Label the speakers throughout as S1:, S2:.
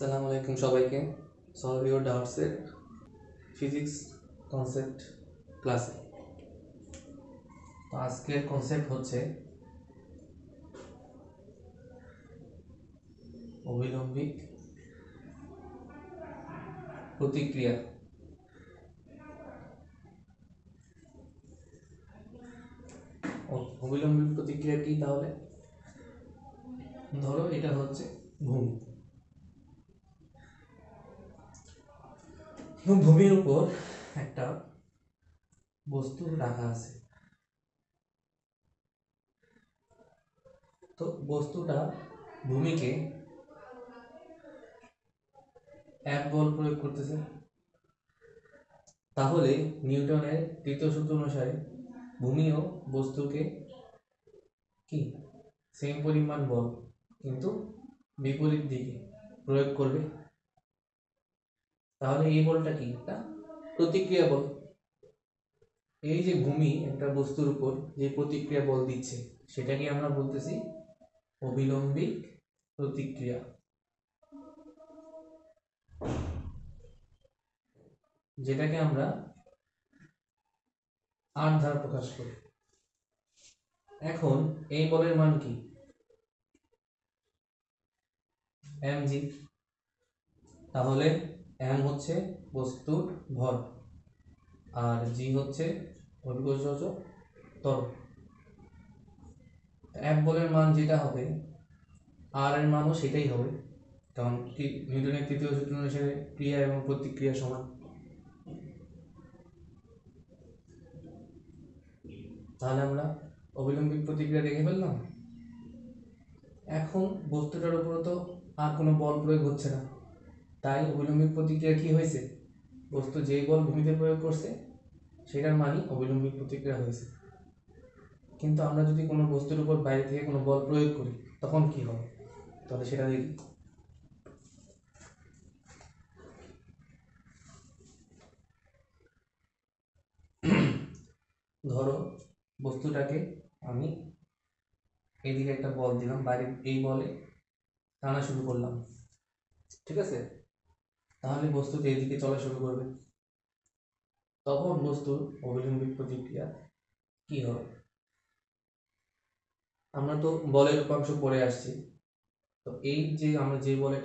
S1: আসসালামু আলাইকুম সবাইকে। সলভ ইউর ডাউটসের ফিজিক্স কনসেপ্ট ক্লাসে। তো আজকের কনসেপ্ট হচ্ছে অভিলম্বিক প্রতিক্রিয়া। অভিলম্বিক প্রতিক্রিয়া কি? তাহলে ধরো এটা হচ্ছে ভূমি, ভূমির উপর একটা বস্তু রাখা আছে। তো বস্তুটা ভূমিকে এক বল প্রয়োগ করতেছে। তাহলে নিউটনের তৃতীয় সূত্র অনুসারে ভূমিও বস্তুকে কি সেম পরিমাণ বল কিন্তু বিপরীত দিকে প্রয়োগ করবে। তাহলে এই বলটা কি? একটা প্রতিক্রিয়া বল। এই যে ভূমি একটা বস্তুর উপর যে প্রতিক্রিয়া বল দিচ্ছে সেটাকে আমরা বলতেছি অভিলম্বিক প্রতিক্রিয়া, যেটাকে আমরা আর দ্বারা প্রকাশ করি। এখন এই বলের মান কি? mg। তাহলে m হচ্ছে বস্তুর ভর আর g হচ্ছে অভিকর্ষজ ত্বরণ। এক বলের মান যেটা হবে আর এর মানও সেটাই হবে, কারণ কি নিউটনের তৃতীয় সূত্র অনুসারে ক্রিয়া এবং প্রতিক্রিয়া সমান। তাহলে আমরা অভিলম্বিক প্রতিক্রিয়া দেখে ফেললাম। এখন বস্তুটার উপর তো আর কোনো বল প্রয়োগ হচ্ছে না, তাই অভিলম্বিক প্রতিক্রিয়া কি হয়েছে? বস্তু যেই বল ভূমিতে প্রয়োগ করছে সেটার মানই অভিলম্বিক প্রতিক্রিয়া হয়েছে। কিন্তু আমরা যদি কোনো বস্তুর উপর বাইরে থেকে কোনো বল প্রয়োগ করি তখন কি হবে? তাহলে সেটা দেখি। ধরো বস্তুটাকে আমি এইদিকে একটা বল দিলাম, বাইরে এই বলে টানা শুরু করলাম, ঠিক আছে? তাহলে বস্তুটা এইদিকে চলা শুরু করবে। তখন বস্তুর অভিলম্বিক প্রতিক্রিয়া কি হবে? আমরা তো বলের উপাংশ পড়ে আসছি। তো এই যে আমরা যে বলে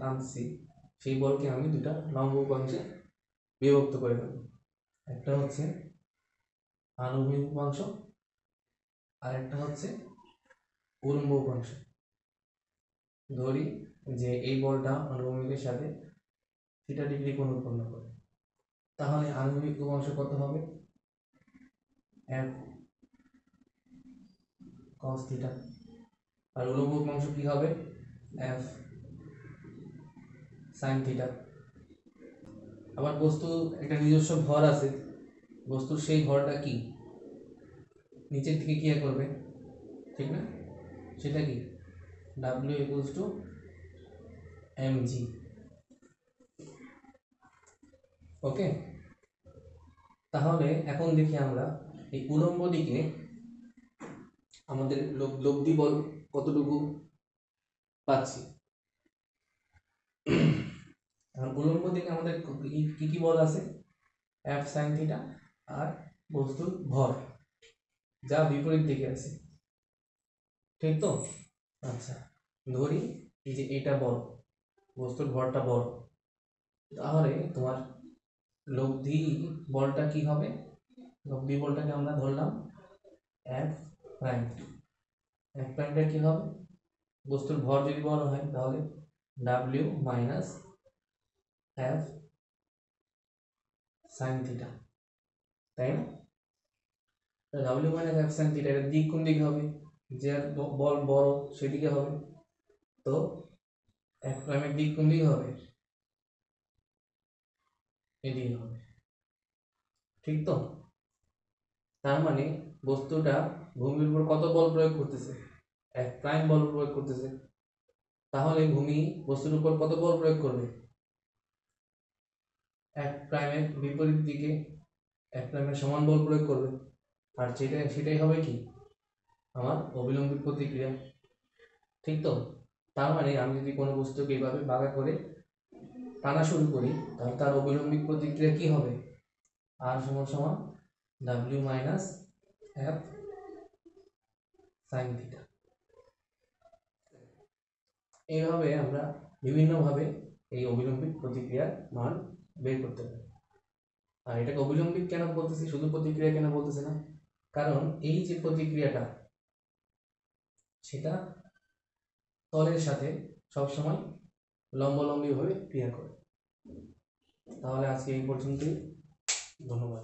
S1: টানছি সেই বলকে আমি দুটা লম্ব উপাংশে বিভক্ত করে দেব। একটা হচ্ছে আনুভূমিক উপাংশ আর একটা হচ্ছে উলম্ব উপাংশ। ধরি যে এই বলটা অনুভূমিকের সাথে θ ডিগ্রি কোণ উৎপন্ন করে। তাহলে আনুভূমিক উপাংশ কত হবে? f cos θ। আর উলম্ব উপাংশ কি হবে? f sin θ। আবার বস্তু একটা নিজস্ব ভর আছে, বস্তুর সেই ভরটা কি নিচের দিকে কি করবে, ঠিক না? সেটা কি w = mg। ওকে, তাহলে এখন দেখি আমরা এই উলম্ব দিকে আমাদের লব্ধি বল কতটুকু পাচ্ছি। আর উলম্ব দিকে আমাদের কি কি বল আছে? f sin θ আর বস্তুর ভর যা বিপরীত দিকে আছে, ঠিক তো? আচ্ছা, ধরি যে এটা বল, বস্তুর ভরটা বল, তাহলে তোমার লব্ধি বলটা কি হবে? লব্ধি বলটাকে আমরা ধরলাম f প্রাইম। f প্রাইমটা কি হবে? বস্তুর ভর যদি বল হয় তাহলে w মাইনাস f sin θ, তাই না? w মাইনাস f sin θ এর দিক কোন দিকে হবে? যে বল বড় সেদিকে হবে। তো f প্রাইমের দিক কোন দিকে হবে? এদিকে হবে, ঠিক তো? তার মানে বস্তুটা ভূমির উপর কত বল প্রয়োগ করতেছে? f প্রাইম বল প্রয়োগ করতেছে। তাহলে ভূমি বস্তুর উপর কত বল প্রয়োগ করবে? f প্রাইমের বিপরীত দিকে f প্রাইমের সমান বল প্রয়োগ করবে। আর সেটাই হবে কি আমার অভিলম্বিক প্রতিক্রিয়া, ঠিক তো? তার মানে আমি যদি কোনো বস্তুকে এইভাবে বাঁকা করে টানা শুরু করি, তাহলে তার অবিলম্বিক প্রতিক্রিয়া কি হবে? আর সমান সমান W minus F sine theta. এইভাবে আমরা বিভিন্নভাবে এই অবিলম্বিক প্রতিক্রিয়ার মান বের করতে পারি। আর এটাকে অবিলম্বিক কেন বলতেছি, শুধু প্রতিক্রিয়া কেন বলতেছি না, কারণ এই যে প্রতিক্রিয়াটা সেটা তলের সাথে সবসময় লম্বালম্বিভাবে ক্রিয়া করে। তাহলে আজকে এই পর্যন্তই, ধন্যবাদ।